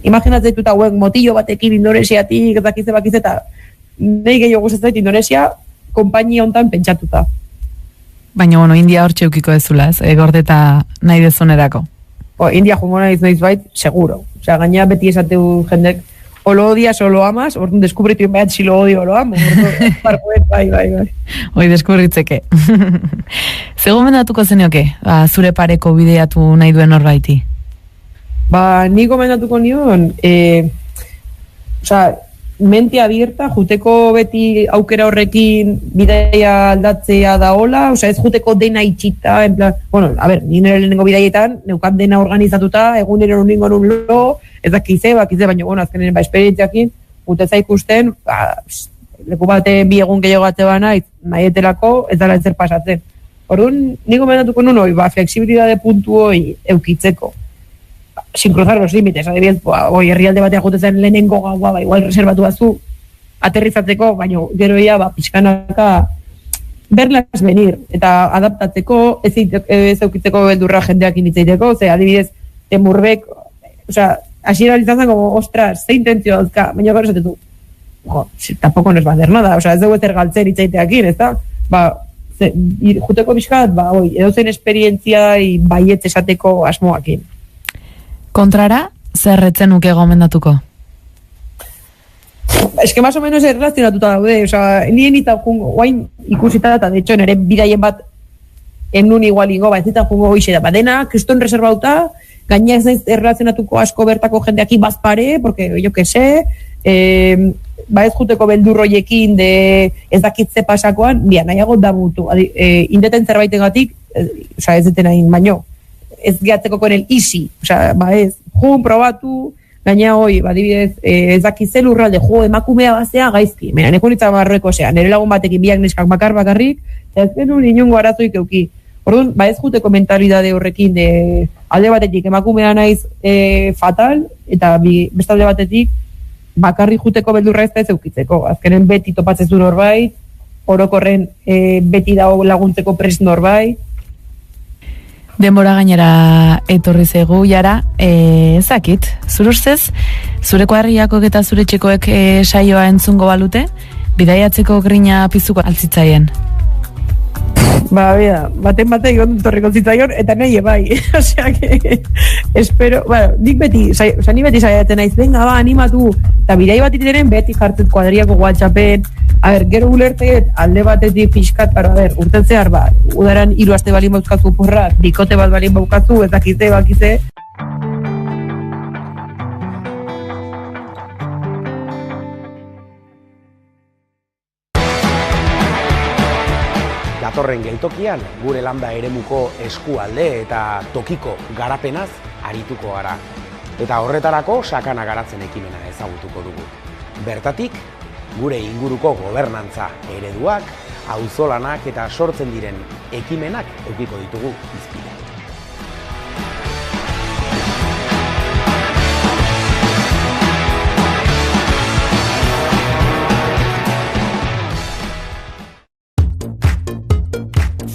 imaginatzen dut hauek motillo batekin Indonesiatik, bakize, eta nahi gehiago gustatzen zait Indonesia konpainia hontan pentsatuta. Baina, India hor txeukiko ezula, ez? Gordeta nahi dezunerako. India jungo nahi bait, seguro. Osea, gaina beti esateu jendek, o lo odias o lo amas, orduan deskubritu inbait si lo odio o lo amo. Bai. Hoi deskubritzeke. Ze gomendatuko zenioke, zure pareko bideatu nahi duen horbaiti? Ni gomendatuko nion, mente abierta, juteko beti aukera horrekin bidaia aldatzea da hola, ez juteko dena itxita, en plan, ni nire lehenengo bidaietan, neukan dena organizatuta, egunero ningo nun lo, ez dakize, baina, azkenen esperientziakin, juteza ikusten, leku bate bi egun gehiago gate bana, nahietelako, ez dara ezer pasatzen. Orduan, niko mendatuko nun hoi, flexibilidade puntu hoi eukitzeko. Sin cruzar los límites, adibidez, herrialde batean jotezen lehenengo gaua, igual reservatu bazu aterrizatzeko, baina gero pixkanaka berlas venir, eta adaptatzeko, ez eukitzeko beldurra jendeak initzeiteko, adibidez, Temurbek, hasiera litzazan, ostras, ze intentzio dauzka, baina gero esatetu, tampoco nos va a hacer nada, ez dugu ezer galtzen itzeiteakin, ez da? Juteko pixkat, edozen esperientzia baietz esateko asmoakin. Kontrara, zerretzen nuke gomendatuko? Que más o menos erlazionatuta daude, nien eta jungo, guain ikusita, eta de hecho nere bidaien bat enun igualingo, ez eta jungo hoxe da, dena, kriston reservauta, gaina ez naiz erlazionatuko asko bertako jendeaki bazpare, porque yo que sé, ez juteko beldurroiekin de ez dakitze pasakoan, nahiago da mutu, indeten zerbaitegatik, ez deten hain baino, ez gehatzeko con el easy, jun probatu, gaina hoi, adibidez, ez dakitze lurralde, emakumea bazea gaizki, neko nitza barroeko nire lagun batekin biak neskak bakarrik, ez genuen inungo arazoik euki. Orduan, ez juteko mentalidade horrekin, alde batetik emakumea naiz fatal, eta bestalde batetik, bakarri juteko beldurra ez da ez eukitzeko. Azkenen beti topatzezun horbait, orokorren beti dago laguntzeko prest norbait. Denbora gainera etorri zaigu jara, ezakit, zure ustez, zure kuadriakok eta zure txekoek saioa entzungo balute, bidaiatzeko grina pizuko altzitzaien? Baten egon torriko zitzaion, eta nahi bai. Espero, nik beti saiatzen naiz, venga, animatu, eta bidai bat iteren beti jartzet kuadriako WhatsAppen, gero ulertet, alde batetik pixkat, urten zehar, udaran 3 aste balin bauzkatzu porra, bikote bat balin baukatzu, ez bakize. Datorren geltokian, gure landa eremuko eskualde eta tokiko garapenaz arituko gara. Eta horretarako sakana garatzen ekimena ezagutuko dugu. Bertatik, gure inguruko gobernantza ereduak, auzolanak eta sortzen diren ekimenak edukiko ditugu hizpide.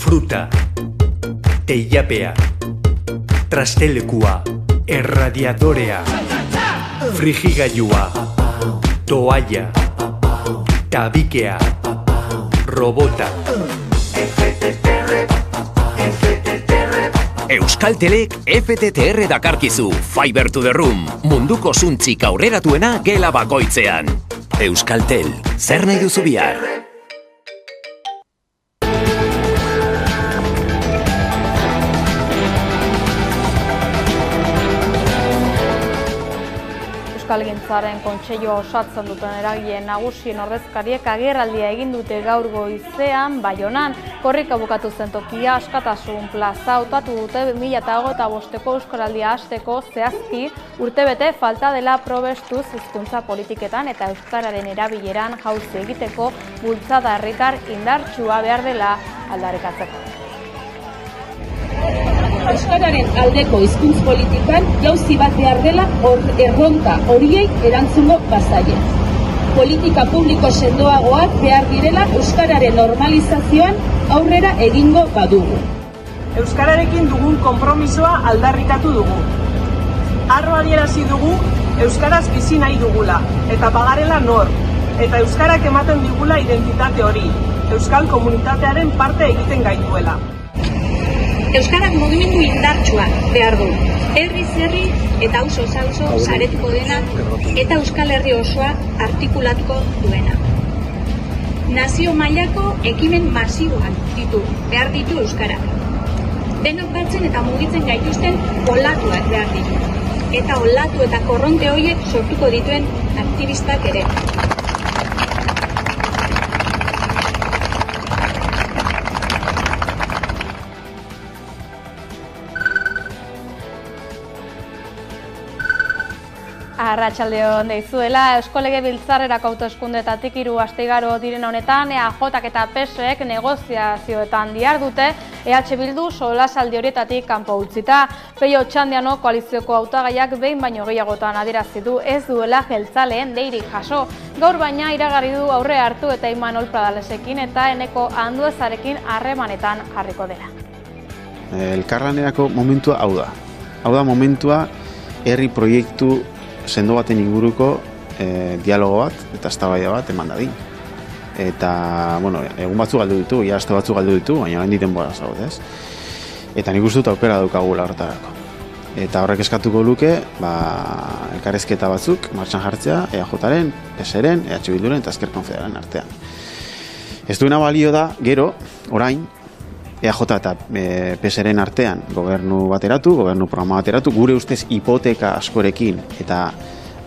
Fruta, teilapea, trastelekua, erradiadorea, frigigailua, toalla, tabikea, robota. Euskaltelek FTTR dakarkizu, Fiber to the Room, munduko zuntzik aurreratuena gela bakoitzean. Euskaltel, zer nahi duzu bihar? Euskalgintzaren kontseilua osatzen duten eragileen nagusien ordezkariek agerraldia egin dute gaur goizean Baionan. Korrika bukatu zen tokia Askatasun plaza hautatu dute 2025ko Euskaraldia hasteko zehazki urtebete falta dela probestuz hizkuntza politiketan eta euskararen erabileran jauzi egiteko bultzada herritar indartsua behar dela aldarrikatzeko. Euskararen aldeko hizkuntz politikan jauzi bat behar dela erronka horiei erantzungo bazaie. Politika publiko sendoagoak behar direla euskararen normalizazioan aurrera egingo badugu. Euskararekin dugun konpromisoa aldarrikatu dugu. Harro adierazi dugu euskaraz bizi nahi dugula, eta bagarela nor, eta euskarak ematen digula identitate hori, euskal komunitatearen parte egiten gaituela. Euskarak mugimendu indartsua behar du. Herriz herri eta auzoz auzo saretuko dena eta Euskal Herri osoa artikulatuko duena. Nazio mailako ekimen masiboak behar ditu euskarak. Denok batzen eta mugitzen gaituzten olatuak behar ditu. Eta olatu eta korronte horiek sortuko dituen aktivistak ere. Arratsaldeon deizuela, Eusko Legebiltzarrerako hauteskundetatik 3 aste igaro diren honetan, EAJak eta PSek negoziazioetan dihardute, EH Bildu solasaldi horietatik kanpo utzita. Peio Otxandiano koalizioko hautagaiak behin baino gehiagotan adierazi du ez duela jeltzaleen deirik jaso. Gaur baina iragarri du aurre hartu eta Imanol Pradalesekin eta Eneko Anduezarekin harremanetan jarriko dela. Elkarlanerako momentua hau da. Hau da momentua herri proiektu sendo baten inguruko dialogo bat eta eztabaida bat eman dadin. Eta, egun batzuk galdu ditu, aste batzuk galdu ditu, baina oraindik denbora zaud, ez? Eta nik uste dut aukera daukagula horretarako. Eta horrek eskatuko luke, elkarrizketa batzuk martxan jartzea EAJaren, PSren, EH Bilduren eta Ezker Konfederalen artean. Ez duena balio da, gero, orain, EAJ eta PSren artean gobernu bateratu, gobernu programa bateratu, gure ustez hipoteka askorekin eta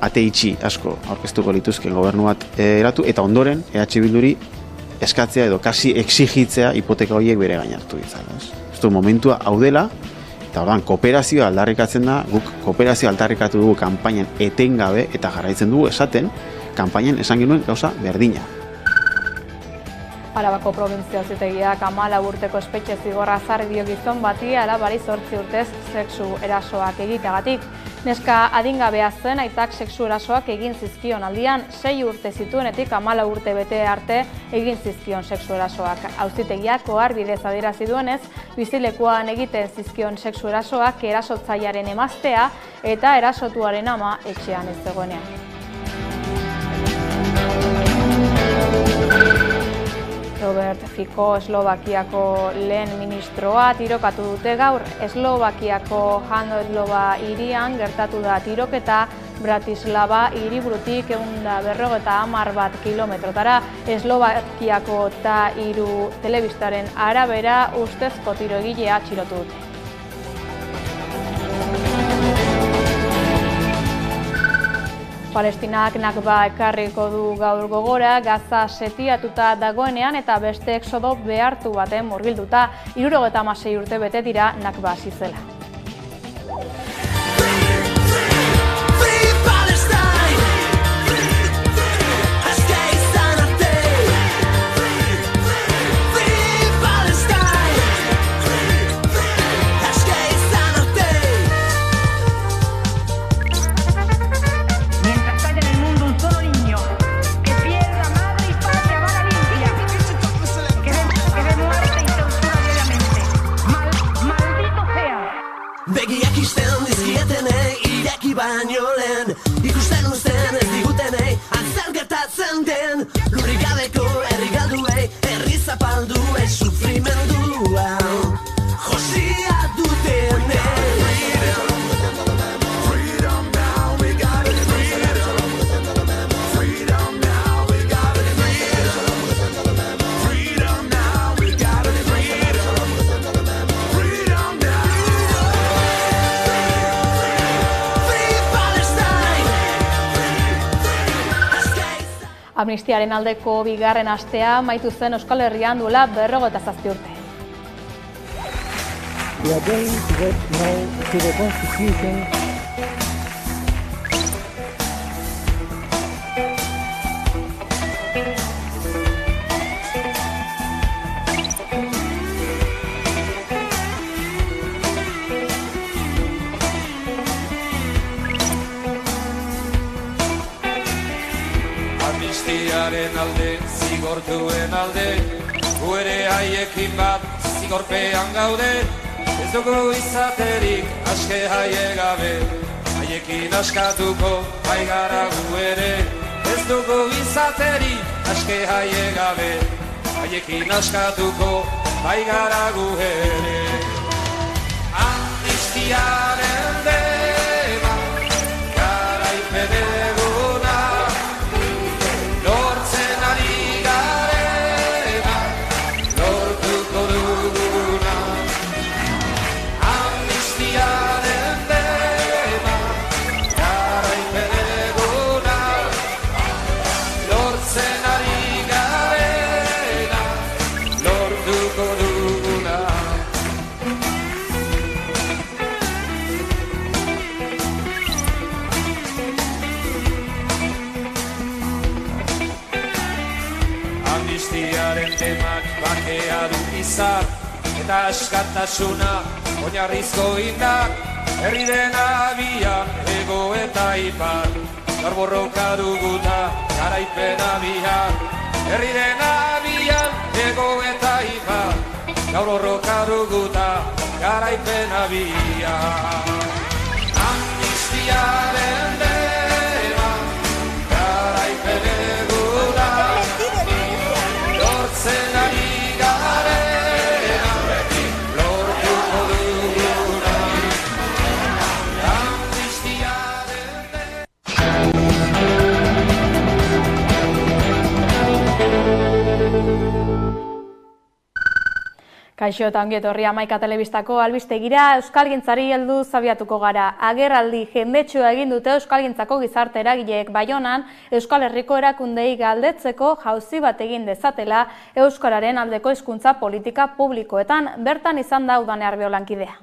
ate itxi asko aurkeztuko lituzken gobernu bat eratu, eta ondoren EH Bilduri eskatzea edo kasi exigitzea hipoteka horiek bere gain hartu ditzala. Ez du momentua hau dela, eta ordan kooperazioa aldarrikatzen da, guk kooperazioa aldarrikatu dugu kanpainan etengabe eta jarraitzen dugu esaten, kanpainan esan genuen gauza berdina. Arabako Probintzia Auzitegiak 14 urteko espetxe zigorra ezarri dio gizon bati alabari 8 urtez sexu erasoak egiteagatik. Neska adingabea zen, aitak sexu erasoak egin zizkion aldian, 6 urte zituenetik 14 urte bete arte egin zizkion sexu erasoak. Auzitegiak oharbidez adierazi duenez, bizilekuan egiten zizkion sexu erasoak erasotzailearen emaztea eta erasotuaren ama etxean ez zegoenean. Robert Fico, Eslovakiako lehen ministroa, tirokatu dute gaur. Eslovakiako Handlova hirian gertatu da tiroketa, Bratislava hiriburutik 150 kilometrotara. Eslovakiako Ta Hiru telebistaren arabera ustezko tiroegilea atxilotu dute. Palestinak Nakba ekarriko du gaur gogora, Gaza setiatuta dagoenean eta beste exodo behartu baten murgilduta, 76 urte bete dira Nakba hasi zela. Begiak isten dizkietene, ireki baino lehen, ikusten uzten ez digutenei, antzer gertatzen den, lurrik gabeko herri galduei, herri zapalduei, sufrimendua, josia dutenei. Amnistiaren aldeko bigarren astea amaitu zen Euskal Herrian duela 57 urte. We are going to vote now to the Constitution. Amnistiaren alde, zigortuen alde, gu ere haiekin bat zigorpean gaude, ez dugu izaterik aske haie gabe, haiek haiekin askatuko baigara gu ere, ez dugu izateri aske haie gabe, haiekin askatuko baigara gu ere. Amnistiaren deba, garaipen eguna, lortzen ari garena, lortuko duguna. Amnistiaren deba, garaipen eguna, lortzen ari garena, lortuko duguna. Amnistiaren temak bakea du izar, eta askatasuna oinarrizko indar, herriren abian ego eta ipar, gaur borroka duguta garaipen abian, herriren abian ego eta ipar, gaur borroka duguta garaipen abian. Amnistiaren deba, garaipen eguna, lortzen ari garena, lortuko duguna. Amnistiaren Kaixo eta ongi etorri Hamaika Telebistako albistegira euskalgintzari heldu zabiatuko gara. Agerraldi jendetsua egin dute euskalgintzako gizarte eragileek Baionan Euskal Herriko erakundei galdetzeko jauzi bat egin dezatela euskararen aldeko hizkuntza politika publikoetan. Bertan izan da Udane Arbeo lankidea.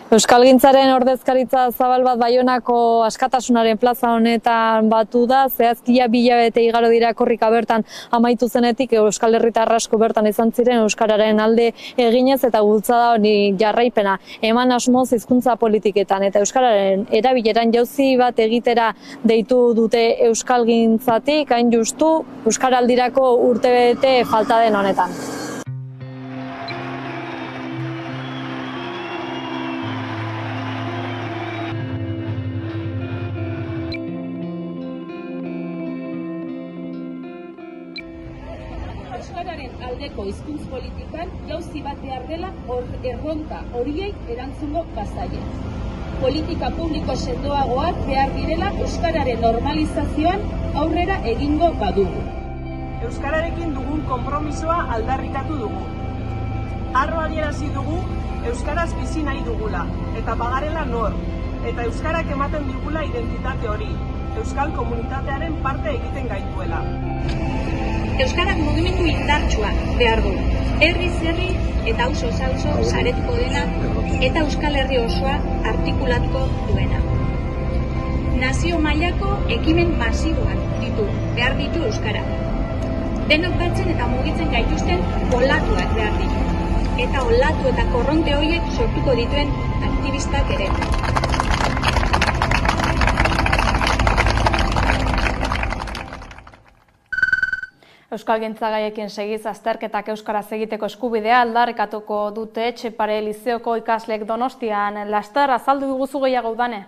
Euskalgintzaren ordezkaritza zabal bat Baionako askatasunaren plaza honetan batu da, zehazkia 2 hilabete igaro dira korrika bertan amaitu zenetik Euskal Herritar asko bertan izan ziren euskararen alde eginez eta bultzada hori jarraipena eman asmoz hizkuntza politiketan eta euskararen erabileran jauzi bat egitera deitu dute euskalgintzatik, hain justu euskaraldirako urtebete falta den honetan. Aldeko hizkuntz politikan jauzi bat behar dela erronka horiei erantzungo bazaie. Politika publiko sendoagoak behar direla euskararen normalizazioan aurrera egingo badugu. Euskararekin dugun konpromisoa aldarrikatu dugu. Harro adierazi dugu euskaraz bizi nahi dugula eta bagarela nor, eta euskarak ematen digula identitate hori, euskal komunitatearen parte egiten gaituela. Euskarak mugimendu indartsua behar du. Herriz herri eta auzoz auzo saretuko dena eta Euskal Herri osoa artikulatuko duena. Nazio mailako ekimen masiboak behar ditu euskarak. Denok batzen eta mugitzen gaituzten olatuak behar ditu. Eta olatu eta korronte horiek sortuko dituen aktivistak ere. Euskalgintza gaiekin segiz azterketak euskaraz egiteko eskubidea aldarrikatuko dute Etxepare Lizeoko ikasleek Donostian. Laster azaldu duguzu gehiago Udane?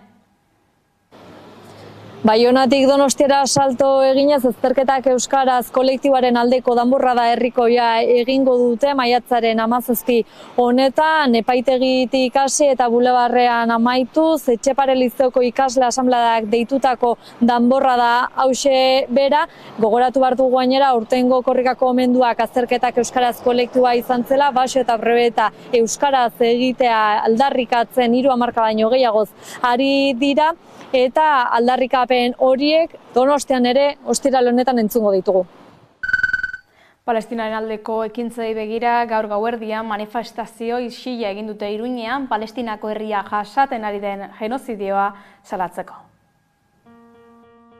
Baionatik Donostiara salto eginez azterketak euskaraz kolektiboaren aldeko danborrada herrikoia egingo dute maiatzaren 17 honetan epaitegitik hasi eta bulebarrean amaituz Etxepare Lizeoko ikasle asanbladak deitutako danborrada hauxe bera. Gogoratu behar dugu gainera aurtengo korrikako omenduak azterketak euskaraz kolektiboa izan zela, baso eta brebeta euskaraz egitea aldarrikatzen 3 hamarka baino gehiagoz ari dira eta aldarrikapen horiek Donostian ere ostiral honetan entzungo ditugu. Palestinaren aldeko ekintzei begira gaur gauerdian manifestazio isila egin dute Iruñean Palestinako herria jasaten ari den genozidioa salatzeko.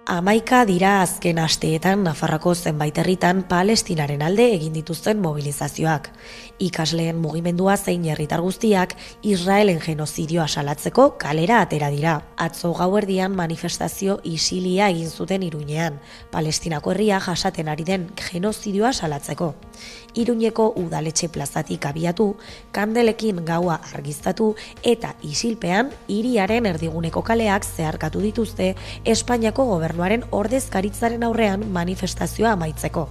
11 dira azken asteetan Nafarroako zenbait herritan Palestinaren alde egin dituzten mobilizazioak. Ikasleen mugimendua zein herritar guztiak Israelen genozidioa salatzeko kalera atera dira. Atzo gauerdian manifestazio isilia egin zuten Iruñean, Palestinako herria jasaten ari den genozidioa salatzeko. Iruñeko udaletxe plazatik abiatu, kandelekin gaua argiztatu eta isilpean hiriaren erdiguneko kaleak zeharkatu dituzte Espainiako gobernuaren ordezkaritzaren aurrean manifestazioa amaitzeko.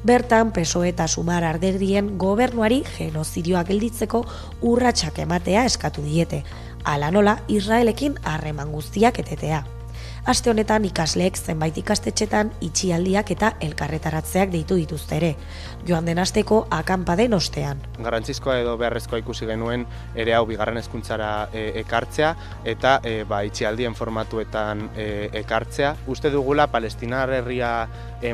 Bertan, PSOE eta Sumar alderdien gobernuari genozidioa gelditzeko urratsak ematea eskatu diete, hala nola Israelekin harreman guztiak etetea. Aste honetan ikasleek zenbait ikastetxetan itxialdiak eta elkarretaratzeak deitu dituzte ere, joan den asteko akanpaden ostean. Garrantzizkoa edo beharrezkoa ikusi genuen ere hau bigarren hezkuntzara ekartzea eta itxialdien formatuetan ekartzea. Uste dugula Palestinar herria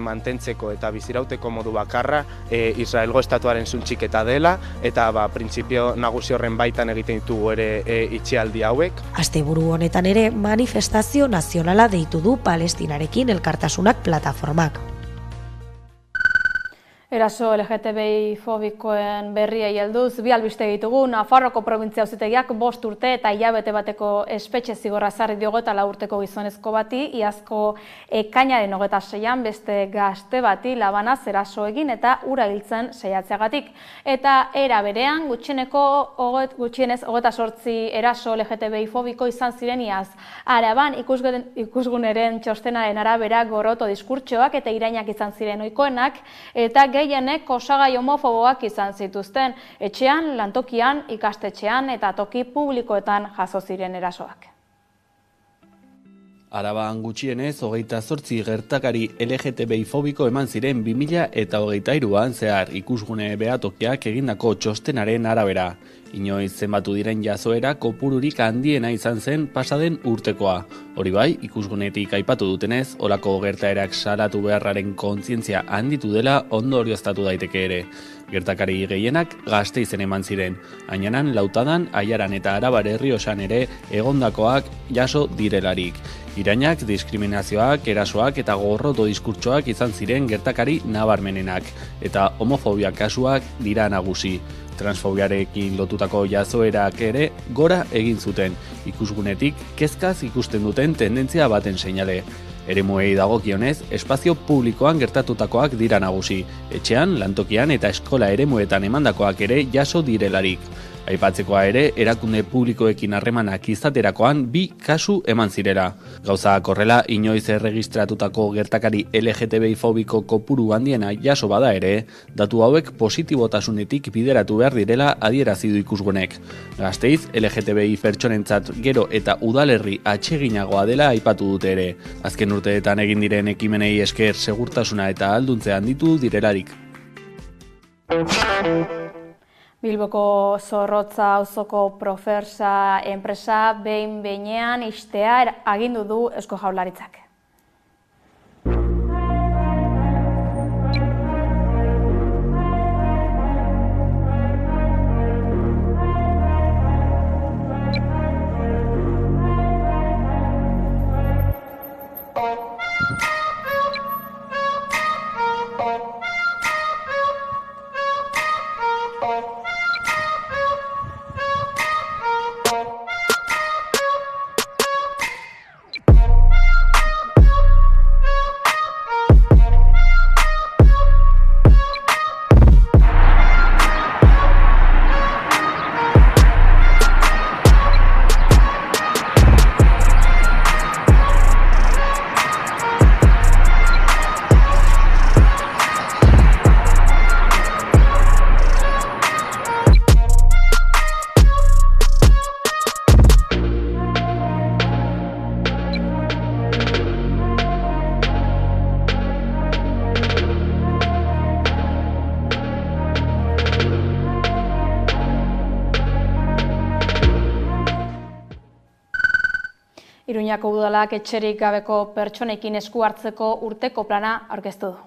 mantentzeko eta bizirauteko modu bakarra Israelgo estatuaren suntxiketa dela eta printzipio nagusi horren baitan egiten ditugu ere itxialdi hauek. Asteburu honetan ere manifestazio nazionala deitu du Palestinarekin elkartasunak plataformak. Eraso LGTBI fobikoen berriei helduz, bi albiste ditugu, Nafarroako probintzia auzitegiak 5 urte eta hilabete bateko espetxe zigorra ezarri diogu eta 4 urteko gizonezko bati, iazko ekainaren 26an beste gazte bati labanaz eraso egin eta ura hiltzen saiatzeagatik. Eta era berean, gutxienez 28 eraso LGTBI fobiko izan ziren iaz. Araban ikusguneren txostenaren arabera gorroto diskurtsoak eta irainak izan ziren ohikoenak eta gehienek osagai homofoboak izan zituzten, etxean, lantokian, ikastetxean eta toki publikoetan jaso ziren erasoak. Araban gutxienez, 28 gertakari LGTBI fobiko eman ziren 2023an zehar ikusgune behatokiak egindako txostenaren arabera. Inoiz zenbatu diren jazoera kopururik handiena izan zen pasaden urtekoa. Hori bai, ikusgunetik aipatu dutenez, olako gertaerak salatu beharraren kontzientzia handitu dela ondorioztatu daiteke ere. Gertakari gehienak Gasteizen eman ziren, Ainanan, Lautadan, Aiaran eta Arabar Errioxan ere egondakoak jaso direlarik. Irainak, diskriminazioak, erasoak eta gorroto diskurtsoak izan ziren gertakari nabarmenenak, eta homofobia kasuak dira nagusi. Transfobiarekin lotutako jazoerak ere gora egin zuten, ikusgunetik kezkaz ikusten duten tendentzia baten seinale. Eremuei dagokionez, espazio publikoan gertatutakoak dira nagusi, etxean, lantokian eta eskola eremuetan emandakoak ere jaso direlarik. Aipatzekoa ere, erakunde publikoekin harremanak izaterakoan 2 kasu eman zirela. Gauzak horrela, inoiz erregistratutako gertakari LGTBI fobiko kopuru handiena jaso bada ere, datu hauek positibotasunetik bideratu behar direla adierazi du ikusgunek. Gasteiz, LGTBI pertsonentzat gero eta udalerri atseginagoa dela aipatu dute ere. Azken urteetan egin diren ekimenei esker segurtasuna eta ahalduntzea handitu direlarik. Bilboko Zorrotza auzoko Profersa enpresa behin-behinean ixtea agindu du Eusko Jaurlaritzak. Iruñako udalak etxerik gabeko pertsonekin esku hartzeko urteko plana aurkeztu du.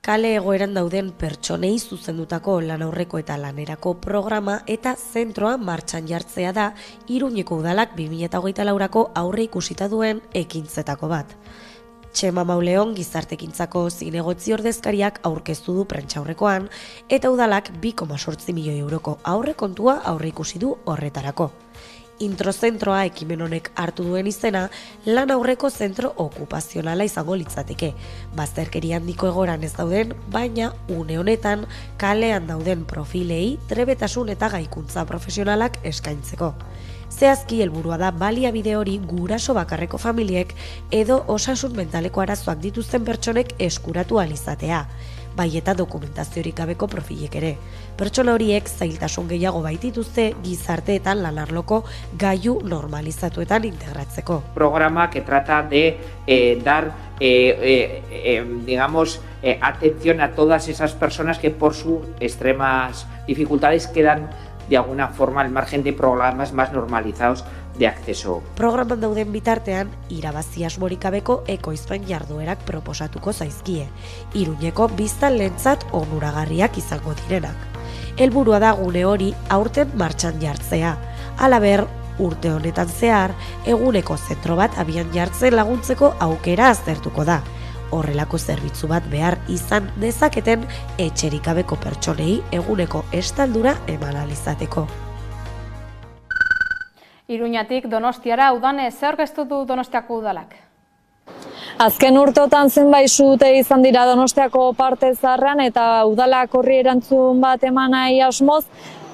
Kale egoeran dauden pertsonei zuzendutako lan aurreko eta lanerako programa eta zentroa martxan jartzea da Iruñeko udalak 2024ko aurre ikusita duen ekintzetako bat. Txema Mauleon gizartekintzako zinegotzi ordezkariak aurkeztu du prentsaurrekoan eta udalak 2,8 milioi euroko aurrekontua aurreikusi du horretarako. Introzentroa ekimen honek hartu duen izena lan aurreko zentro okupazionala izango litzateke. Bazterkeria handiko egoran ez dauden, baina une honetan kalean dauden profilei trebetasun eta gaikuntza profesionalak eskaintzeko. Zehazki helburua da baliabide hori guraso bakarreko familiek edo osasun mentaleko arazoak dituzten pertsonek eskuratu ahal izatea, bai eta dokumentaziorik gabeko profilek ere. Pertsona horiek zailtasun gehiago baitituzte gizarteetan lanarloko gailu normalizatuetan integratzeko. Programa que trata de dar atención a todas esas personas que por sus extremas dificultades quedan de alguna forma al margen de programas más normalizados de acceso. Programan dauden bitartean, irabazi asmorik gabeko ekoizpen jarduerak proposatuko zaizkie, Iruñeko biztanleentzat onuragarriak izango direnak. Helburua da gune hori aurten martxan jartzea. Halaber, urte honetan zehar, eguneko zentro bat abian jartzen laguntzeko aukera aztertuko da. Horrelako zerbitzu bat behar izan dezaketen etxerik gabeko pertsonei eguneko estaldura eman ahal izateko. Iruñatik Donostiara udanez zer aurkeztu du Donostiako udalak? Azken urteotan zenbait sute izan dira Donostiako parte zaharrean eta udalak horri erantzun bat eman nahi asmoz,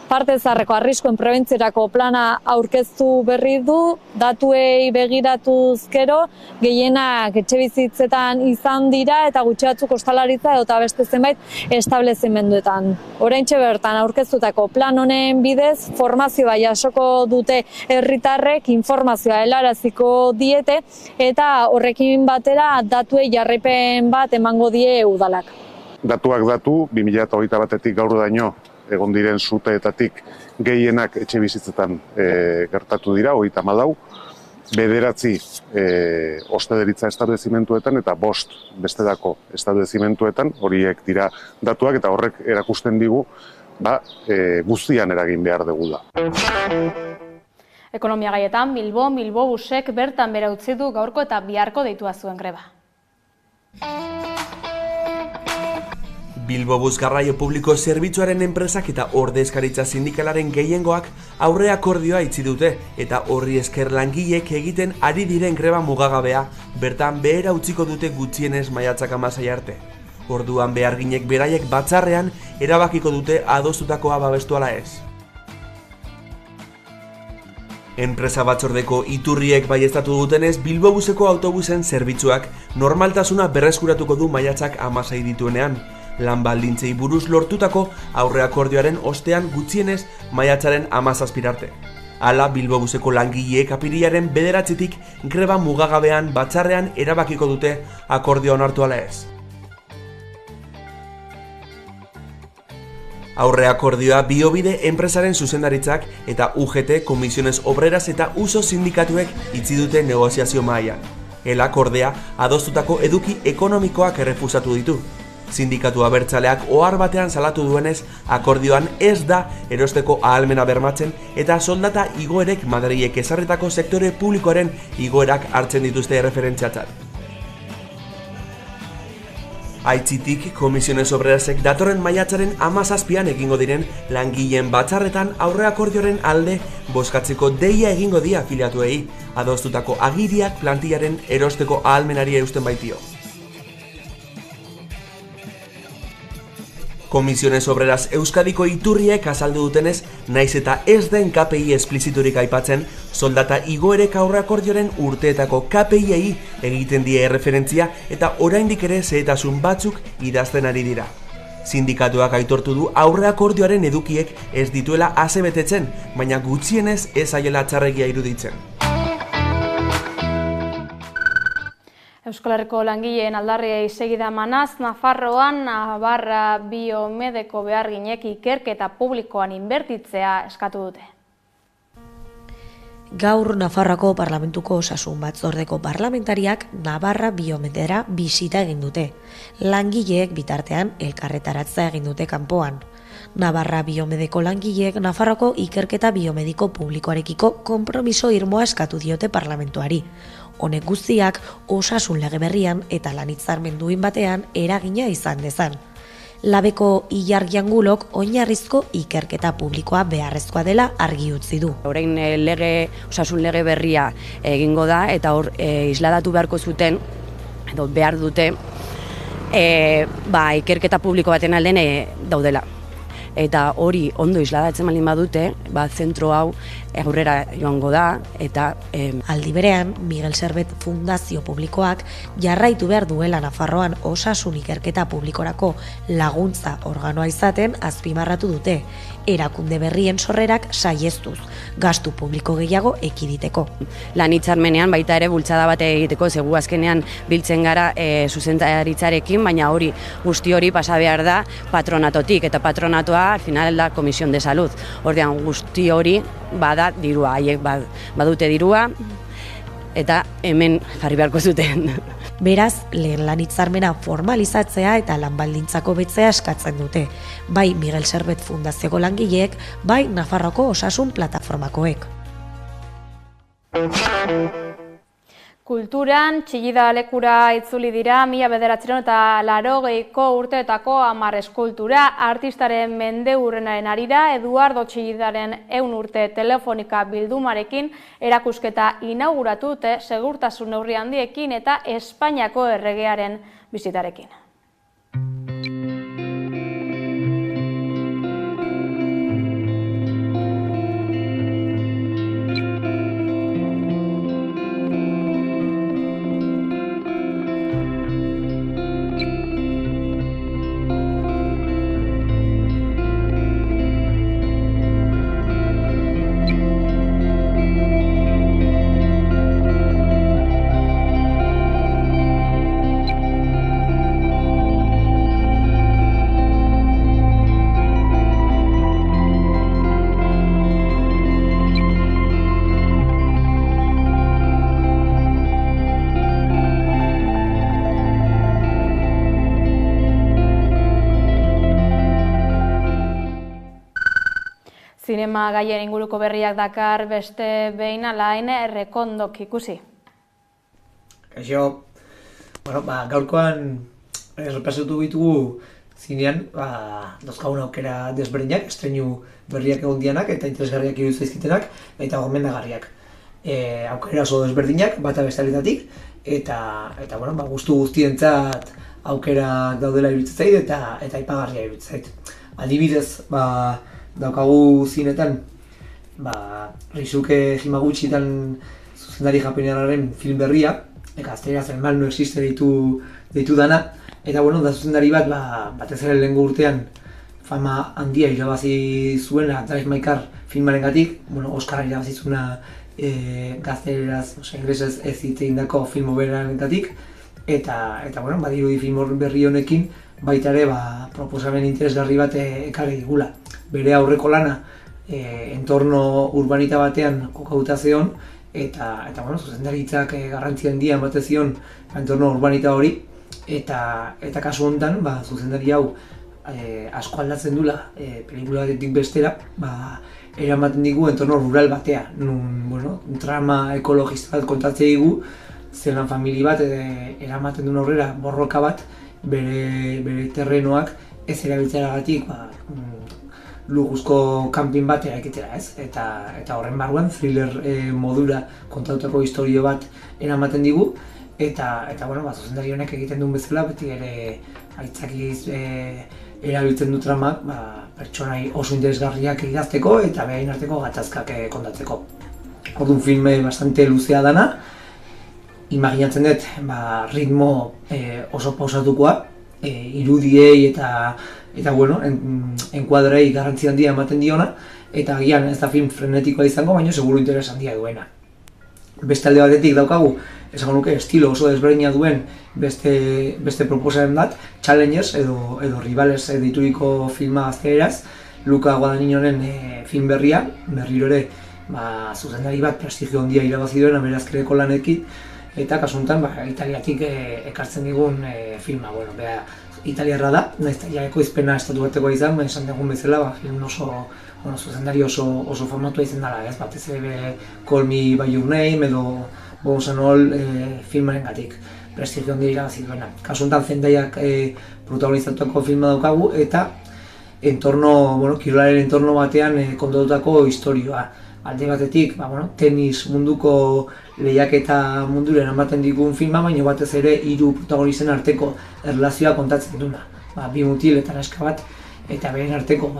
parte zaharreko arriskuen prebentziorako plana aurkeztu berri du, datuei begiratuz gero, gehienak etxebizitzetan izan dira eta gutxi batzuk ostalaritza eta beste zenbait establezimenduetan. Oraintxe bertan aurkeztutako plan honen bidez, formazioa jasoko dute herritarrek, informazioa helaraziko diete eta horrekin batera datuei jarraipen bat emango die udalak. Datuak datu, 2021 batetik gaur daino, egon diren suteetatik gehienak etxe bizitzetan gertatu dira, 34, 9 ostederitza establezimentuetan eta 5 bestedako establezimentuetan, horiek dira datuak eta horrek erakusten digu guztian eragin behar degula. Ekonomia gaietan, Bilbobusek bertan bera utzi du gaurko eta biharko deitua zuen greba. Bilbobus garraio publiko zerbitzuaren enpresak eta ordezkaritza sindikalaren gehiengoak aurre akordioa itxi dute eta horri esker langileek egiten ari diren greba mugagabea bertan behera utziko dute gutxienez maiatzak 16 arte. Orduan beharginek beraiek batzarrean erabakiko dute adostutakoa babestu ala ez. Enpresa batzordeko iturriek baieztatu dutenez, Bilbobuseko autobusen zerbitzuak normaltasuna berreskuratuko du maiatzak 16 dituenean. Lan baldintzei buruz lortutako aurre akordioaren ostean gutxienez maiatzaren 17 arte. Hala, Bilbobuseko langileek apirilaren 9tik greba mugagabean batzarrean erabakiko dute akordioa onartu ala ez. Aurre akordioa Biobide enpresaren zuzendaritzak eta UGT Komisiones Obreras eta Uso sindikatuek itzi dute negoziazio mahaian. Elak ordea adostutako eduki ekonomikoak errefusatu ditu. Sindikatu abertzaleak ohar batean salatu duenez, akordioan ez da erosteko ahalmena bermatzen eta soldata igoerek Madrilek ezarritako sektore publikoaren igoerak hartzen dituzte erreferentziatzat. Aitzitik, Komisiones Obrerasek datorren maiatzaren 17an egingo diren langileen batzarretan aurre akordioaren alde bozkatzeko deia egingo die afiliatuei, adostutako agiriak plantillaren erosteko ahalmenari eusten baitio. Komisiones Obreras Euskadiko iturriek azaldu dutenez, naiz eta ez den KPI espliziturik aipatzen, soldata igoerek aurre akordioaren urteetako KPI-ei egiten die erreferentzia eta oraindik ere zehetasun batzuk idazten ari dira. Sindikatuak aitortu du aurre akordioaren edukiek ez dituela asebetetzen, baina gutxienez ez aiela txarregia iruditzen. Euskal Herriko langileen aldarriei segida emanaz, Nafarroan Navarra Biomedeko beharginek ikerketa publikoan inbertitzea eskatu dute. Gaur Nafarroako Parlamentuko Osasun Batzordeko parlamentariak Navarra Biomedera bisita egin dute. Langileek bitartean elkarretaratzea egin dute kanpoan. Navarra Biomedeko langileek Nafarroko ikerketa biomediko publikoarekiko konpromiso irmoa eskatu diote parlamentuari. Honek guztiak osasun lege berrian eta lan-hitzarmen duin batean eragina izan dezan. Labeko ilargiangulok oinarrizko ikerketa publikoa beharrezkoa dela argi utzi du. Orain osasun lege berria egingo da eta hor isladatu beharko zuten edo behar dute ikerketa publiko baten alden daudela. Eta hori ondo isladatzen baldin badute, zentro hau aurrera joango da, eta aldi berean, Miguel Servet Fundazio Publikoak jarraitu behar duela Nafarroan osasun ikerketa publikorako laguntza organoa izaten azpimarratu dute, erakunde berrien sorrerak saihestuz, gastu publiko gehiago ekiditeko. Lan-hitzarmenean baita ere bultzada bat egiteko, zegu azkenean biltzen gara zuzendaritzarekin, baina hori guzti hori pasa behar da patronatotik, eta patronatoa al final da Comisión de Salud. Ordean guzti hori bada dirua, haiek badute dirua, eta hemen jarri beharko zuten. Beraz, lehen lan-hitzarmena formalizatzea eta lanbaldintzako betzea eskatzen dute, bai Miguel Servet Fundazioko langileek, bai Nafarroko Osasun Plataformakoek. Kulturan, Txillida lekura itzuli dira 1980ko urteetako 10 eskultura. Artistaren mendeurrenaren arira, Eduardo Txillidaren 100 urte telefonika bildumarekin erakusketa inauguratu dute segurtasun neurri handiekin eta Espainiako erregearen bisitarekin. Zinema gaien inguruko berriak dakar beste behin alain errekondok ikusi. Kaixo, gaurkoan errepasatu ditugu zinean, dozkagun aukera desberdinak, estreinu berriak egon dianak eta interesgarriak iruditu zaizkitenak eta gomendagarriak. Aukera oso desberdinak, bata bestaletatik, eta gustu guztientzat aukerak daudela iruditzen zait eta aipagarria iruditzen zait. Adibidez, daukagu zinetan, Risuke Himaguchitan zuzendari japonearraren film berria, gazteleraz El mal no existe deitu dana, eta da zuzendari bat, batez ere lehengo urtean fama handia irabazi zuena Drive My Car filmarengatik, Oscar irabazi zuena gazteleraz, inglesez ez hitz egindako film hoberarengatik, eta badirudi film berri honekin baita ere proposamen interesgarri bat ekarri digula. Bere aurreko lana entorno urbanita batean kokatuta zeon eta zuzendaritzak garrantzi handia ematen zion entorno urbanita hori eta kasu honetan zuzendari hau asko aldatzen dula pelikula batetik bestera eramaten digu entorno rural batea nun trama ekologista bat kontatzen digu zelan famili bat eramaten duen aurrera borroka bat bere terrenoak ez erabiltzeagatik lujuzko kanpin bat eraikitera, ez? Eta horren barruan thriller modura kontatutako historio bat eramaten digu eta zuzendari honek egiten duen bezala beti ere aitzakiz erabiltzen du tramak pertsonai oso interesgarriak idazteko eta behain arteko gatazkak kontatzeko. Orduan filme bastante luzea dana, imaginatzen dut ritmo oso pausatukoa, irudiei eta enkuadrei garrantzi handia ematen diona, eta agian ez da film frenetikoa izango, baina seguru interes handia duena. Beste alde batetik daukagu, esango nuke estilo oso desberdina duen beste proposamen bat, Challengers edo Rivales deituriko filma gazteleraz, Luca Guadagninoren film berria, berriro ere zuzendari bat prestigio handia irabazi duena berazkereko lanekin, eta kasu honetan Italiatik ekartzen digun filma. Italiarra da, nahiz eta ekoizpena estatu batekoa izan, esan dugun bezala, film oso zuzendari oso formatua izan dela, batez ere Call Me By Your Name edo Gonzanol filmaren gatik, prestigio handia irabazi duena. Kasu honetan Zendaiak protagonizatutako filma daukagu eta kirolaren entorno batean kontatutako istorioa. Alde batetik, tenis munduko lehiaketa munduren ematen digun filma, baina batez ere 3 protagonisten arteko erlazioa kontatzen duna. Bi mutil eta neska bat, eta beren arteko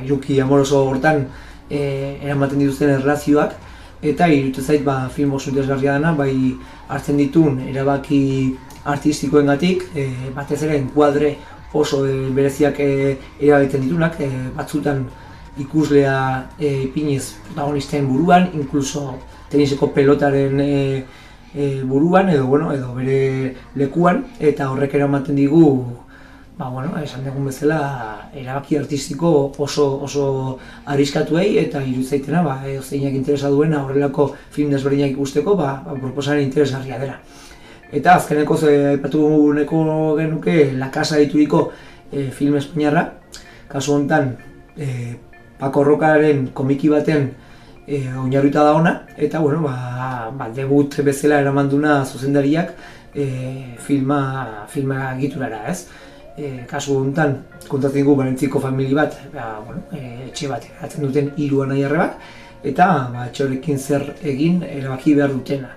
iruki amoroso hortan eramaten dituzten erlazioak, eta iruditu zait film oso interesgarria dena, bai hartzen dituen erabaki artistikoengatik, batez ere enkuadre oso bereziak erabaitzen ditunak, batzutan ikuslea ipiniz protagonisten buruan, inkluso teniseko pelotaren buruan edo bere lekuan, eta horrek eramaten digu esan dugun bezala erabaki artistiko oso arriskatuei, eta iruditzen zaitena zeinak interesa duena horrelako film desberdinak ikusteko proposamen interesgarria dela. Eta azkeneko aipatu nahiko genuke La Casa deituriko film espainiarra, kasu honetan Paco Rocaren komiki baten oinarrituta da ona, eta debut bezala eramanduna zuzendariak filma egiturara, ez? Kasu honetan kontatzen dugu Valentziko familia bat, etxe bat eratzen duten 3 anai-arrebak, eta etxe horrekin zer egin erabaki behar dutena.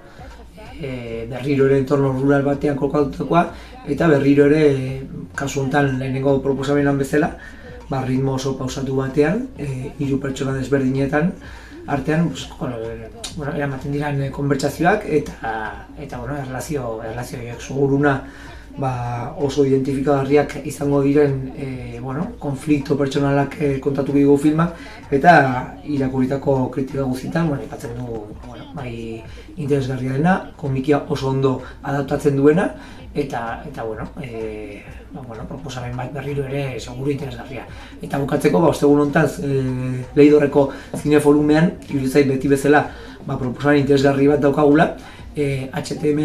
Berriro ere entorno rural batean kokatutakoa, eta berriro ere kasu honetan lehenengo proposamenan bezala, ritmo oso pausatu batean, 3 pertsona desberdinetan artean eramaten diran konbertsazioak eta erlazio horiek seguruna oso identifikagarriak izango diren konflikto pertsonalak kontatu dugu filmak, eta irakurritako kritika guztietan aipatzen dugu bai interesgarria dena, komikia oso ondo adaptatzen duena, eta proposamen bat berriro ere seguru interesgarria. Eta bukatzeko, ostegun honetan Leidorreko zinefolumean, iruditzait beti bezala proposamen interesgarri bat daukagula, HTM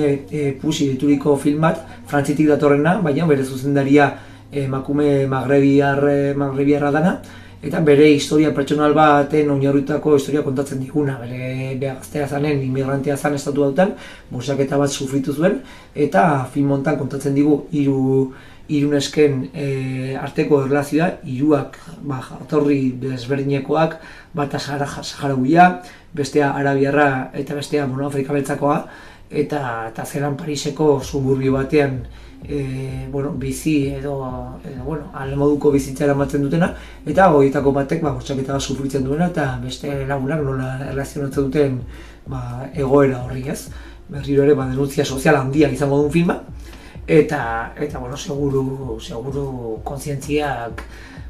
Pusi deituriko film bat, Frantzitik datorrena, baina bere zuzendaria emakume magrebiarra dana, eta bere historia pertsonal baten oinarritutako historia kontatzen diguna. Bere gaztea zanen, inmigrantea zan estatu dautan, bortxaketa bat sufritu zuen, eta film honetan kontatzen digu 3 nesken arteko erlazioa, 3 jatorri desberdinekoak, bata saharauia, bestea arabiarra eta bestea Afrika beltzakoa, eta zelan Pariseko suburbio batean bizi edo almoduko bizitza eramaten dutena, eta horietako batek bortxaketa bat sufritzen duena, eta beste lagunak nola erlazionatzen duten egoera horri, ez? Berriro ere denuntzia sozial handia izango duen filma, eta seguru kontzientziak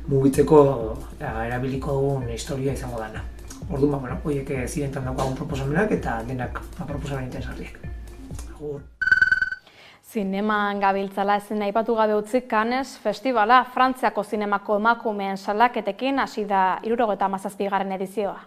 mugitzeko erabiliko duen historia izango dana. Orduan, horiek zirentan daukagun proposamenak eta denak proposamen interesgarriak. Zineman gabiltzala ezin aipatu gabe utzi Cannes Festivala, Frantziako zinemako emakumeen salaketekin hasi da 77. edizioa.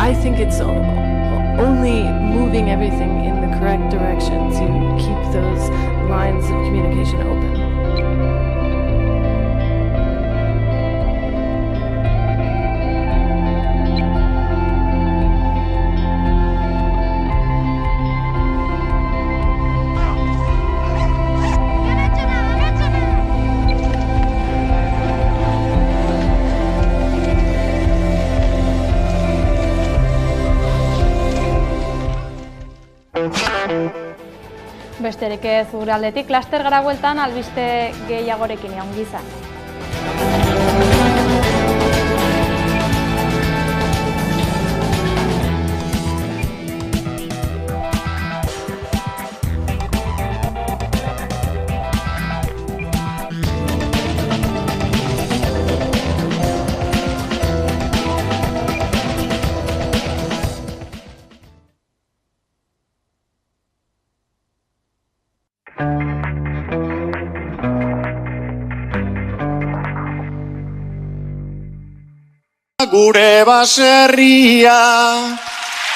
I think it's only moving everything in the correct direction to keep those lines of communication open. Besterik ez gure aldetik, laster gara bueltan albiste gehiagorekin ongi izan. gure baserria,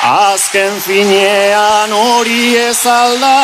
azken finean hori ez alda